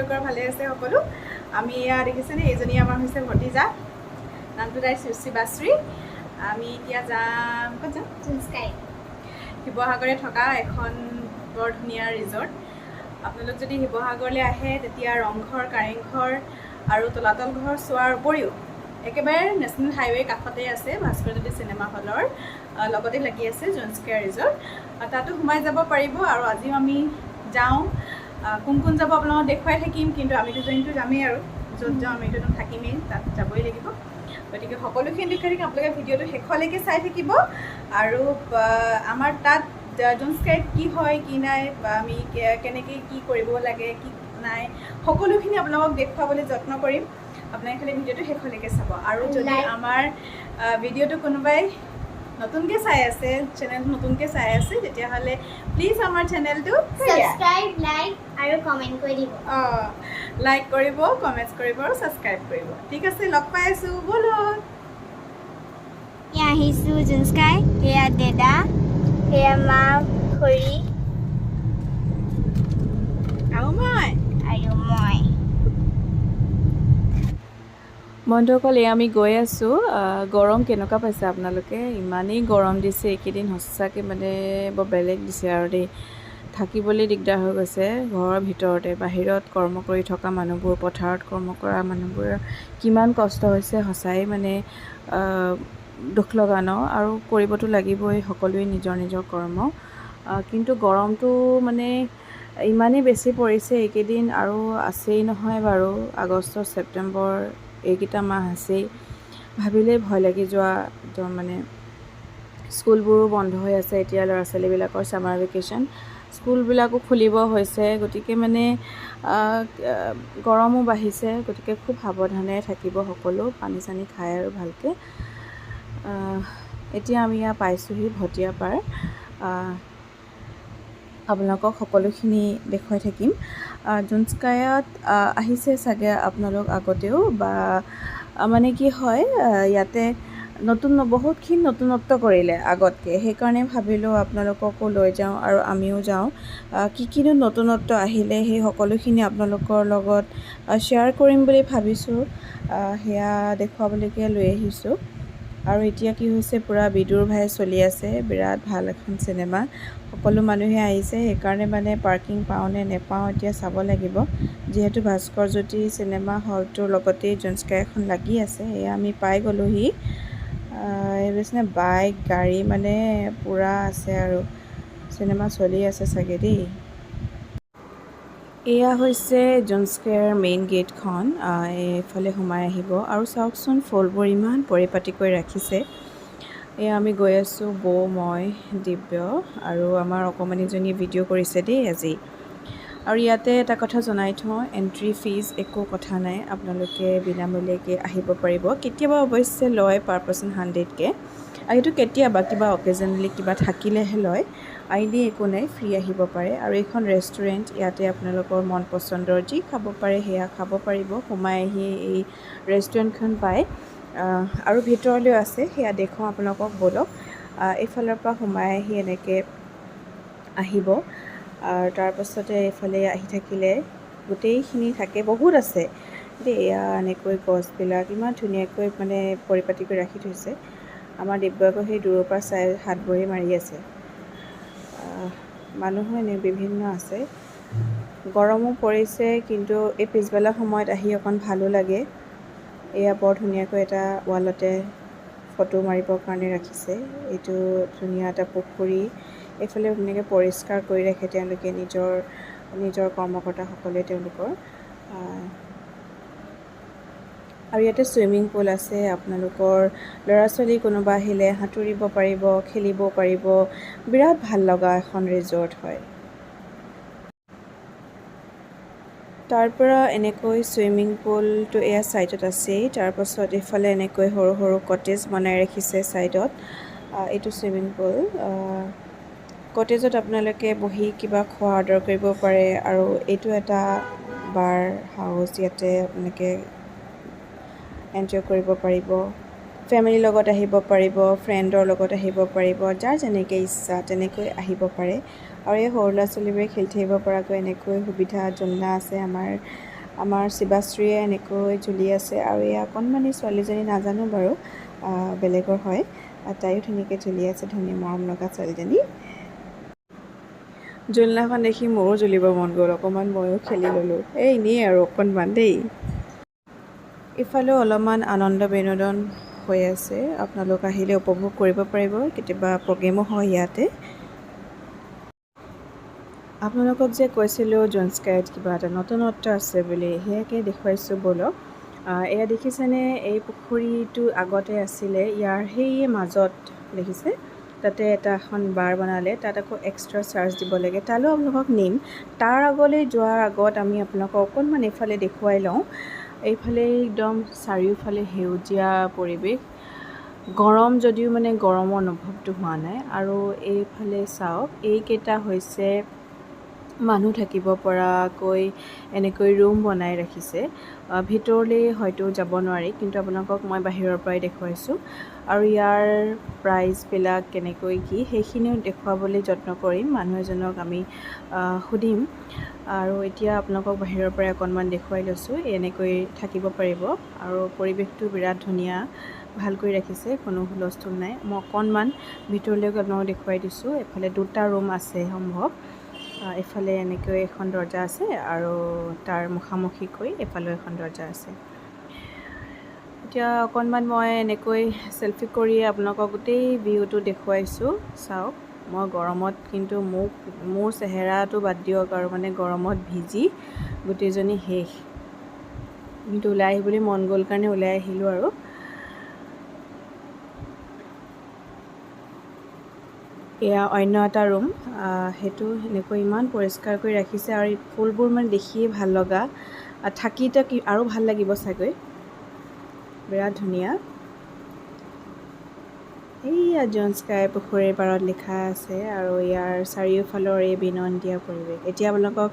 আপোনালোকৰ ভালে আছে সকলো আমি এয়া দেখিছেনে এইজনী আমাৰ হৈছে ভতিজা নামটো তাই শিৱাশ্ৰী আমি এতিয়া যাম ক'ত যাম জুনস্কাই শিৱসাগৰে থকা এখন বৰ ধুনীয়া ৰিজৰ্ট আপোনালোক যদি শিৱসাগৰলৈ আহে তেতিয়া ৰংঘৰ কাৰেংঘৰ আৰু তলাতল ঘৰ চোৱাৰ উপৰিও একেবাৰে নেশ্যনেল হাইৱে কাষতে আছে ভাস্কৰজ্যোতি চিনেমা হলৰ লগতে লাগি আছে জুনস্কাই ৰিজৰ্ট তাতো সোমাই যাব পাৰিব আৰু আজিও আমি যাওঁ কোন কোন যাব আপোনালোকক দেখুৱাই থাকিম কিন্তু আমি দুজনীতো যামেই আৰু য'ত যাওঁ আমি দুজন থাকিমেই তাত যাবই লাগিব গতিকে সকলোখিনি দেখুৱাই থাকিম আপোনালোকে ভিডিঅ'টো শেষলৈকে চাই থাকিব আৰু আমাৰ তাত জুনস্কাইত কি হয় কি নাই বা আমি কেনেকৈ কি কৰিব লাগে কি নাই সকলোখিনি আপোনালোকক দেখুৱাবলৈ যত্ন কৰিম আপোনালোকে খালি ভিডিঅ'টো শেষলৈকে চাব আৰু যদি আমাৰ ভিডিঅ'টো কোনোবাই নতুনকৈ চাই আছে চেনেলটো নতুনকৈ চাই আছে তেতিয়াহ'লে প্লিজ আমাৰ চেনেলটো সাবস্ক্ৰাইব লাইক আৰু কমেন্ট কৰি দিব লাইক কৰিব কমেণ্টছ কৰিব আৰু ছাবস্ক্ৰাইব কৰিব ঠিক আছে লগ পাই আছোঁ ব'লক এয়া আহিছোঁ জুনস্কাই এয়া দেদা এয়া মা খুৰী আৰু মই বন্ধুসকল আমি গৈ আছোঁ গৰম কেনেকুৱা পাইছে আপোনালোকে ইমানেই গৰম দিছে এইকেইদিন সঁচাকৈ মানে বৰ বেলেগ দিছে আৰু দেই থাকিবলৈ দিগদাৰ হৈ গৈছে ঘৰৰ ভিতৰতে বাহিৰত কৰ্ম কৰি থকা মানুহবোৰ পথাৰত কৰ্ম কৰা মানুহবোৰৰ কিমান কষ্ট হৈছে সঁচাই মানে দুখ লগা ন আৰু কৰিবতো লাগিবই সকলোৱে নিজৰ নিজৰ কৰ্ম কিন্তু গৰমটো মানে ইমানেই বেছি পৰিছে এইকেইদিন আৰু আছেই নহয় বাৰু আগষ্ট ছেপ্টেম্বৰ এইকেইটা মাহ আছেই ভাবিলেই ভয় লাগি যোৱা একদম মানে স্কুলবোৰো বন্ধ হৈ আছে এতিয়া ল'ৰা ছোৱালীবিলাকৰ ছামাৰ ভেকেশ্যন স্কুলবিলাকো খুলিব হৈছে গতিকে মানে গৰমো বাঢ়িছে গতিকে খুব সাৱধানে থাকিব সকলো পানী চানী খাই আৰু ভালকৈ এতিয়া আমি ইয়াত পাইছোঁহি ভটিয়াপাৰ আপোনালোকক সকলোখিনি দেখুৱাই থাকিম জুনস্কাইত আহিছে চাগে আপোনালোক আগতেও বা মানে কি হয় ইয়াতে বহুতখিনি নতুনত্ব কৰিলে আগতকৈ সেইকাৰণে ভাবিলোঁ আপোনালোককো লৈ যাওঁ আৰু আমিও যাওঁ কিনো নতুনত্ব আহিলে সেই সকলোখিনি আপোনালোকৰ লগত শ্বেয়াৰ কৰিম বুলি ভাবিছোঁ সেয়া দেখুৱাবলৈকে লৈ আহিছোঁ আৰু এতিয়া কি হৈছে পূৰা বিদুৰ ভাই চলি আছে বিৰাট ভাল এখন চিনেমা সকলো মানুহে আহিছে সেইকাৰণে মানে পাৰ্কিং পাওঁ নে নেপাওঁ এতিয়া চাব লাগিব যিহেতু ভাস্কৰজ্যোতি চিনেমা হলটোৰ লগতেই জুনস্কাই এখন লাগি আছে এয়া আমি পাই গ'লোহি এইবোৰ বাইক গাড়ী মানে পূৰা আছে আৰু চিনেমা চলি আছে চাগে দেই এয়া হৈছে জুনস্কাইৰ মেইন গেটখন এইফালে সোমাই আহিব আৰু চাওকচোন ফুলবোৰ ইমান পৰিপাটিকৈ ৰাখিছে এয়া আমি গৈ আছোঁ বৌ মই দিব্য আৰু আমাৰ অকণমানিজনীয়ে ভিডিঅ' কৰিছে দেই আজি আৰু ইয়াতে এটা কথা জনাই থওঁ এণ্ট্ৰি ফিজ একো কথা নাই আপোনালোকে বিনামূলীয়াকৈ আহিব পাৰিব কেতিয়াবা অৱশ্যে লয় পাৰ পাৰ্চন 100কৈ আৰু সেইটো কেতিয়াবা কিবা অকেজনলি কিবা থাকিলেহে লয় আইডি একো নাই ফ্ৰী আহিব পাৰে আৰু এইখন ৰেষ্টুৰেণ্ট ইয়াতে আপোনালোকৰ মন পচন্দৰ যি খাব পাৰে সেয়া খাব পাৰিব সোমাই আহি এই ৰেষ্টুৰেণ্টখন পায় আৰু ভিতৰলৈও আছে সেয়া দেখুৱাওঁ আপোনালোকক ব'লক এইফালৰ পৰা সোমাই আহি এনেকৈ আহিব আৰু তাৰপাছতে এইফালে আহি থাকিলে গোটেইখিনি থাকে বহুত আছে দেই এয়া এনেকৈ গছবিলাক ইমান ধুনীয়াকৈ মানে পৰিপাটিকৈ ৰাখি থৈছে আমাৰ দিব্যকো সেই দূৰৰ পৰা চাই হাত ভৰি মাৰি আছে মানুহো এনে বিভিন্ন আছে গৰমো পৰিছে কিন্তু এই পিছবেলা সময়ত আহি অকণ ভালো লাগে এয়া বৰ ধুনীয়াকৈ এটা ৱালতে ফটো মাৰিবৰ কাৰণে ৰাখিছে এইটো ধুনীয়া এটা পুখুৰী এইফালে ধুনীয়াকৈ পৰিষ্কাৰ কৰি ৰাখে তেওঁলোকে নিজৰ কৰ্মকৰ্তাসকলে তেওঁলোকৰ আৰু ইয়াতে ছুইমিং পুল আছে আপোনালোকৰ ল'ৰা ছোৱালী কোনোবা আহিলে সাঁতুৰিব পাৰিব খেলিব পাৰিব বিৰাট ভাল লগা এখন ৰিজৰ্ট হয় তাৰপৰা এনেকৈ ছুইমিং পুলটো এয়া ছাইডত আছেই তাৰপাছত এইফালে এনেকৈ সৰু সৰু কটেজ বনাই ৰাখিছে ছাইডত এইটো ছুইমিং পুল কটেজত আপোনালোকে বহি কিবা খোৱা অৰ্ডাৰ কৰিব পাৰে আৰু এইটো এটা বাৰ হাউচ ইয়াতে আপোনালোকে এনজয় কৰিব পাৰিব ফেমিলিৰ লগত আহিব পাৰিব ফ্ৰেণ্ডৰ লগত আহিব পাৰিব যাৰ যেনেকৈ ইচ্ছা তেনেকৈ আহিব পাৰে আৰু এই সৰু ল'ৰা ছোৱালীবোৰে খেলি থাকিব পৰাকৈ এনেকৈ সুবিধা জুলনা আছে আমাৰ আমাৰ শিৱাশ্ৰীয়ে এনেকৈ ঝুলি আছে আৰু এই অকণমানি ছোৱালীজনী নাজানো বাৰু বেলেগৰ হয় তাইও ধুনীয়াকৈ ঝুলি আছে ধুনীয়া মৰম লগা ছোৱালীজনী জোলনাখন দেখি মোৰো জ্বলিব মন গ'ল অকণমান ময়ো খেলি ল'লোঁ এনেই আৰু অকণমান দেই ইফালেও অলপমান আনন্দ বিনোদন হৈ আছে আপোনালোক আহিলে উপভোগ কৰিব পাৰিব কেতিয়াবা প্ৰগ্ৰেমো হয় ইয়াতে আপোনালোকক যে কৈছিলোঁ জোনস্কাইত কিবা এটা নতুনত্ব আছে বুলি সেয়াকে দেখুৱাইছোঁ ব'লক এয়া দেখিছেনে এই পুখুৰীটো আগতে আছিলে ইয়াৰ সেই মাজত দেখিছে তাতে এখন বাৰ বনালে তাত আকৌ এক্সট্ৰা চাৰ্জ দিব লাগে তালৈও আপোনালোকক নিম তাৰ আগলৈ যোৱাৰ আগত আমি আপোনালোকক অকণমান এইফালে দেখুৱাই লওঁ এইফালে একদম চাৰিওফালে সেউজীয়া পৰিৱেশ গৰম যদিও মানে গৰমৰ অনুভৱটো হোৱা নাই আৰু এইফালে চাওক এইকেইটা হৈছে মানুহ থাকিব পৰাকৈ এনেকৈ ৰুম বনাই ৰাখিছে ভিতৰলৈ হয়তো যাব নোৱাৰি কিন্তু আপোনালোকক মই বাহিৰৰ পৰাই দেখুৱাইছোঁ আৰু ইয়াৰ প্ৰাইচবিলাক কেনেকৈ কি সেইখিনিও দেখুৱাবলৈ যত্ন কৰিম মানুহ এজনক আমি সুধিম আৰু এতিয়া আপোনালোকক বাহিৰৰ পৰাই অকণমান দেখুৱাই লৈছোঁ এনেকৈ থাকিব পাৰিব আৰু পৰিৱেশটো বিৰাট ধুনীয়া ভালকৈ ৰাখিছে কোনো হুলস্থুল নাই মই অকণমান ভিতৰলৈ আপোনালোকক দেখুৱাই দিছোঁ এফালে দুটা ৰুম আছে সম্ভৱ এফালে এনেকৈ এখন দৰ্জা আছে আৰু তাৰ মুখামুখিকৈ এফালেও এখন দৰ্জা আছে এতিয়া অকণমান মই এনেকৈ চেলফি কৰি আপোনালোকক গোটেই ভিউটো দেখুৱাইছোঁ চাওক মই গৰমত কিন্তু মোৰ চেহেৰাটো বাদ দিয়ক আৰু মানে গৰমত ভিজি গোটেইজনী শেষ কিন্তু ওলাই আহিবলৈ মন গ'ল কাৰণে ওলাই আহিলোঁ আৰু এয়া অন্য এটা ৰুম সেইটো এনেকৈ ইমান পৰিষ্কাৰ কৰি ৰাখিছে আৰু এই ফুলবোৰ মানে দেখিয়ে ভাল লগা থাকি আৰু ভাল লাগিব চাগৈ বিৰাট ধুনীয়া এইয়া জোনস্কাই পুখুৰীৰ পাৰত লিখা আছে আৰু ইয়াৰ চাৰিওফালৰ এই বিনন্দীয়া পৰিৱেশ এতিয়া আপোনালোকক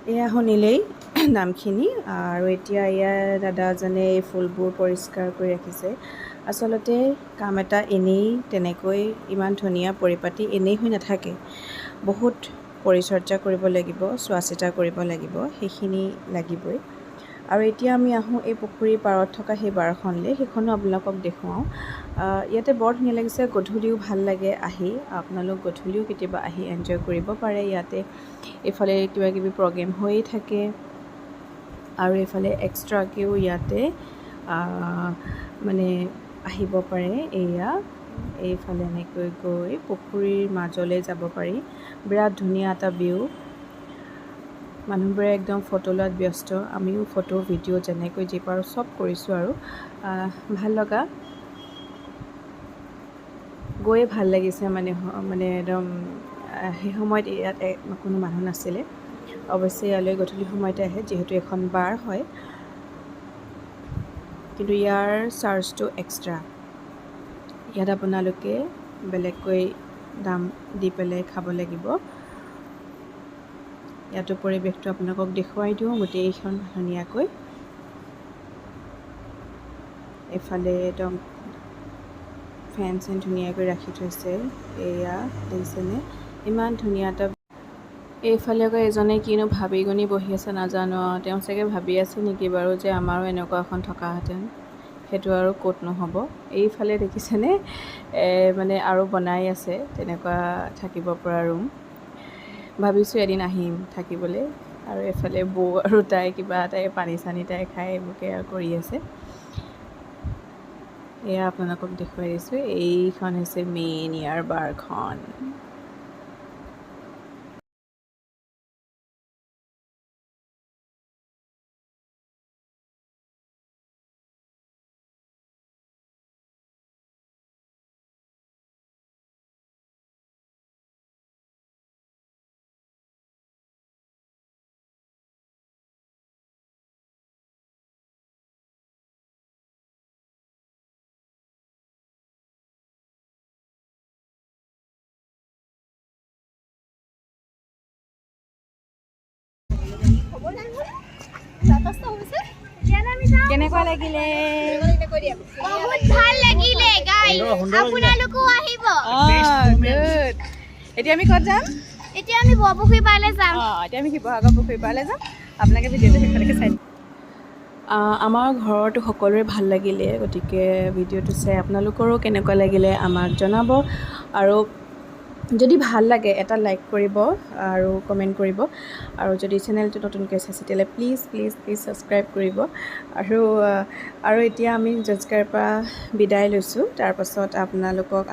এয়া শুনিলেই নামখিনি আৰু এতিয়া ইয়াৰ দাদাজনে এই ফুলবোৰ পৰিষ্কাৰ কৰি ৰাখিছে আচলতে কাম এটা এনেই তেনেকৈ ইমান ধুনীয়া পৰিপাটি এনেই হৈ নাথাকে বহুত পৰিচৰ্যা কৰিব লাগিব চোৱা চিতা কৰিব লাগিব সেইখিনি লাগিবই আৰু এতিয়া আমি আহোঁ এই পুখুৰীৰ পাৰত থকা সেই বাৰখনলৈ সেইখনো আপোনালোকক দেখুৱাওঁ ইয়াতে বৰ ধুনীয়া লাগিছে গধূলিও ভাল লাগে আহি আপোনালোক গধূলিও কেতিয়াবা আহি এনজয় কৰিব পাৰে ইয়াতে এইফালে কিবা কিবি প্ৰগ্ৰেম হৈয়ে থাকে আৰু এইফালে এক্সট্ৰাকৈও ইয়াতে মানে আহিব পাৰে এয়া এইফালে এনেকৈ গৈ পুখুৰীৰ মাজলৈ যাব পাৰি বিৰাট ধুনীয়া এটা ভিউ মানুহবোৰে একদম ফটো লোৱাত ব্যস্ত আমিও ফটো ভিডিঅ' যেনেকৈ যি পাৰোঁ চব কৰিছোঁ আৰু ভাল লগা গৈয়ে ভাল লাগিছে মানে একদম সেই সময়ত ইয়াত কোনো মানুহ নাছিলে অৱশ্যে ইয়ালৈ গধূলি সময়তে আহে যিহেতু এখন বাৰ হয় কিন্তু ইয়াৰ চাৰ্জটো এক্সট্ৰা ইয়াত আপোনালোকে বেলেগকৈ দাম দি পেলাই খাব লাগিব ইয়াতো পৰিৱেশটো আপোনালোকক দেখুৱাই দিওঁ গোটেইখন ধুনীয়াকৈ এইফালে একদম ফেন চেন ধুনীয়াকৈ ৰাখি থৈছে এয়া দেখিছেনে ইমান ধুনীয়া এটা এইফালে আকৌ এজনে কিনো ভাবি গুণি বহি আছে নাজানো তেওঁ চাগে ভাবি আছে নেকি বাৰু যে আমাৰো এনেকুৱা এখন থকাহেঁতেন সেইটো আৰু ক'ত নহ'ব এইফালে দেখিছেনে মানে আৰু বনাই আছে তেনেকুৱা থাকিব পৰা ৰুম ভাবিছোঁ এদিন আহিম থাকিবলৈ আৰু এফালে বৌ আৰু তাই কিবা তাই পানী চানী তাই খাই এইবোৰকে আৰু কৰি আছে এয়া আপোনালোকক দেখুৱাই দিছোঁ এইখন হৈছে মেইন ইয়াৰ বাৰখন কেনেকুৱা লাগিলে? বহুত ভাল লাগিলে গাইস আপোনালোকো আহিব গুড। এতিয়া আমি ক'ত যাম? এতিয়া আমি বৰপুখুৰী পাৰলৈ যাম এতিয়া আমি শিৱসাগৰ পুখুৰী পাৰলৈ যাম। আপোনালোকে ভিডিঅ'টো শেষলৈকে চাই আমাৰ ঘৰতো সকলোৰে ভাল লাগিলে, গতিকে ভিডিঅ'টো চাই আপোনালোকৰো কেনেকুৱা লাগিলে আমাক জনাব। আৰু যদি ভাল লাগে এটা লাইক কৰিব আৰু কমেণ্ট কৰিব। আৰু যদি চেনেলটো নতুনকৈ চাইছে তেতিয়াহ'লে প্লিজ প্লিজ প্লিজ ছাবস্ক্ৰাইব কৰিব। আৰু এতিয়া আমি জঞ্চকাইৰ পৰা বিদায় লৈছোঁ। তাৰপাছত আপোনালোকক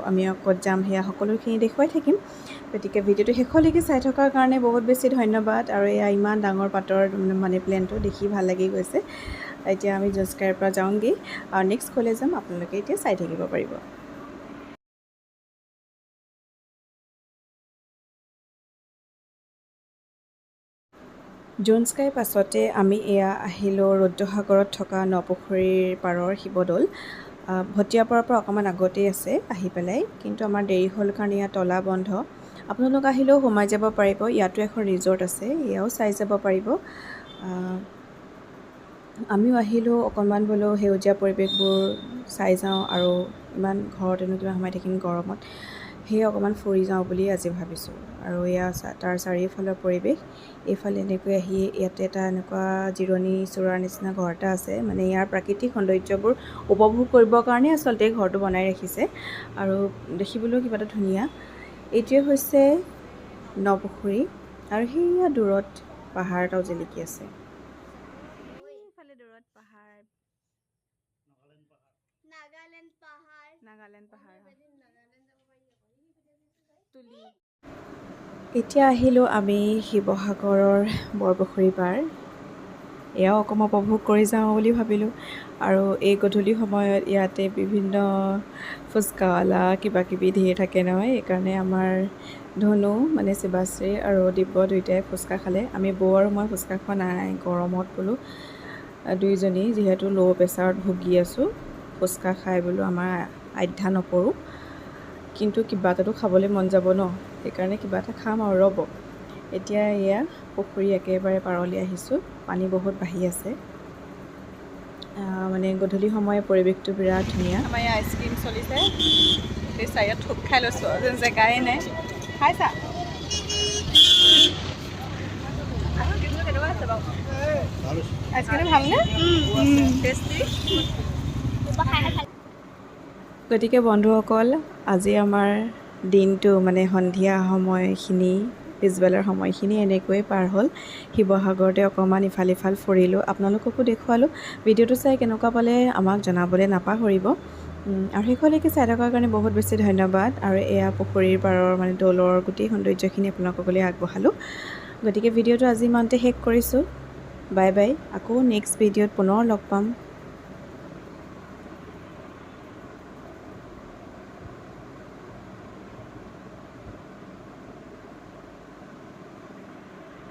আমি ক'ত যাম সেয়া সকলোখিনি দেখুৱাই থাকিম। গতিকে ভিডিঅ'টো শেষলৈকে চাই থকাৰ কাৰণে বহুত বেছি ধন্যবাদ। আৰু এয়া ইমান ডাঙৰ পাতৰ মানি প্লেণ্টটো দেখি ভাল লাগি গৈছে। এতিয়া আমি জঞ্চকাইৰ পৰা যাওঁগৈ আৰু নেক্সট ক'লৈ যাম আপোনালোকে এতিয়া চাই থাকিব পাৰিব। জঞ্চকাইৰ পাছতে আমি এয়া আহিলোঁ ৰুদ্ৰসাগৰত থকা নপুখুৰীৰ পাৰৰ শিৱদৌল। ভটিয়াপাৰৰ পৰা অকণমান আগতেই আছে আহি পেলাই, কিন্তু আমাৰ দেৰি হ'ল কাৰণে ইয়াত তলা বন্ধ। আপোনালোক আহিলেও সোমাই যাব পাৰিব। ইয়াতো এখন ৰিজৰ্ট আছে, এয়াও চাই যাব পাৰিব। আমিও আহিলোঁ অকণমান বোলো সেউজীয়া পৰিৱেশবোৰ চাই যাওঁ, আৰু ইমান ঘৰতেনো কিমান সোমাই থাকিম গৰমত, সেয়ে অকণমান ফুৰি যাওঁ বুলি আজি ভাবিছোঁ। আৰু এয়া তাৰ চাৰিওফালৰ পৰিৱেশ। এইফালে এনেকৈ আহি ইয়াতে এটা এনেকুৱা জিৰণি চোৰাৰ নিচিনা ঘৰ এটা আছে। মানে ইয়াৰ প্ৰাকৃতিক সৌন্দৰ্যবোৰ উপভোগ কৰিবৰ কাৰণে আচলতে ঘৰটো বনাই ৰাখিছে, আৰু দেখিবলৈও কিবা এটা ধুনীয়া। এইটোৱে হৈছে নপুখুৰী, আৰু সেয়া দূৰত পাহাৰ এটাও জিলিকি আছে। দূৰত পাহাৰ, নাগালেণ্ড পাহাৰ। এতিয়া আহিলোঁ আমি শিৱসাগৰৰ বৰপুখুৰী পাৰ। এয়াও অকণমান উপভোগ কৰি যাওঁ বুলি ভাবিলোঁ। আৰু এই গধূলি সময়ত ইয়াতে বিভিন্ন ফুচকাৱালা কিবাকিবি ধেৰ থাকে নহয়, সেইকাৰণে আমাৰ ধনু মানে শিৱাশ্ৰী আৰু দিব্য দুয়োটাই ফুচকা খালে। আমি বৌ আৰু মই ফুচকা খোৱা নাই গৰমত বোলো। দুয়োজনী যিহেতু ল' প্ৰেছাৰত ভুগি আছোঁ, ফুচকা খাই বোলো আমাৰ আধ্যা নপৰোঁ। কিন্তু কিবা এটাতো খাবলৈ মন যাব ন, সেইকাৰণে কিবা এটা খাম আৰু ৰ'ব। এতিয়া এয়া পুখুৰী একেবাৰে পাৰলৈ আহিছোঁ। পানী বহুত বাঢ়ি আছে। মানে গধূলি সময় পৰিৱেশটো বিৰাট ধুনীয়া। আমাৰ ইয়াত আইচক্ৰীম চলিছে, গোটেই চাৰিয়াত থোপ খাই লৈছোঁ, যেন জেগাই নাই। খাইছা? কেনেকুৱা আছে বাৰু আইচক্ৰীমটো? ভালনে? টেষ্টি। গতিকে বন্ধুসকল, আজি আমাৰ দিনটো মানে সন্ধিয়া সময়খিনি, পিছবেলাৰ সময়খিনি এনেকৈয়ে পাৰ হ'ল। শিৱসাগৰতে অকণমান ইফাল সিফাল ফুৰিলোঁ, আপোনালোককো দেখুৱালোঁ। ভিডিঅ'টো চাই কেনেকুৱা পালে আমাক জনাবলৈ নাপাহৰিব। আৰু শেষলৈকে চাই থকাৰ কাৰণে বহুত বেছি ধন্যবাদ। আৰু এয়া পুখুৰীৰ পাৰৰ মানে দৌলৰ গোটেই সৌন্দৰ্যখিনি আপোনালোকলৈ আগবঢ়ালোঁ। গতিকে ভিডিঅ'টো আজি ইমানতে শেষ কৰিছোঁ। Bye bye. আকৌ নেক্সট ভিডিঅ'ত পুনৰ লগ পাম।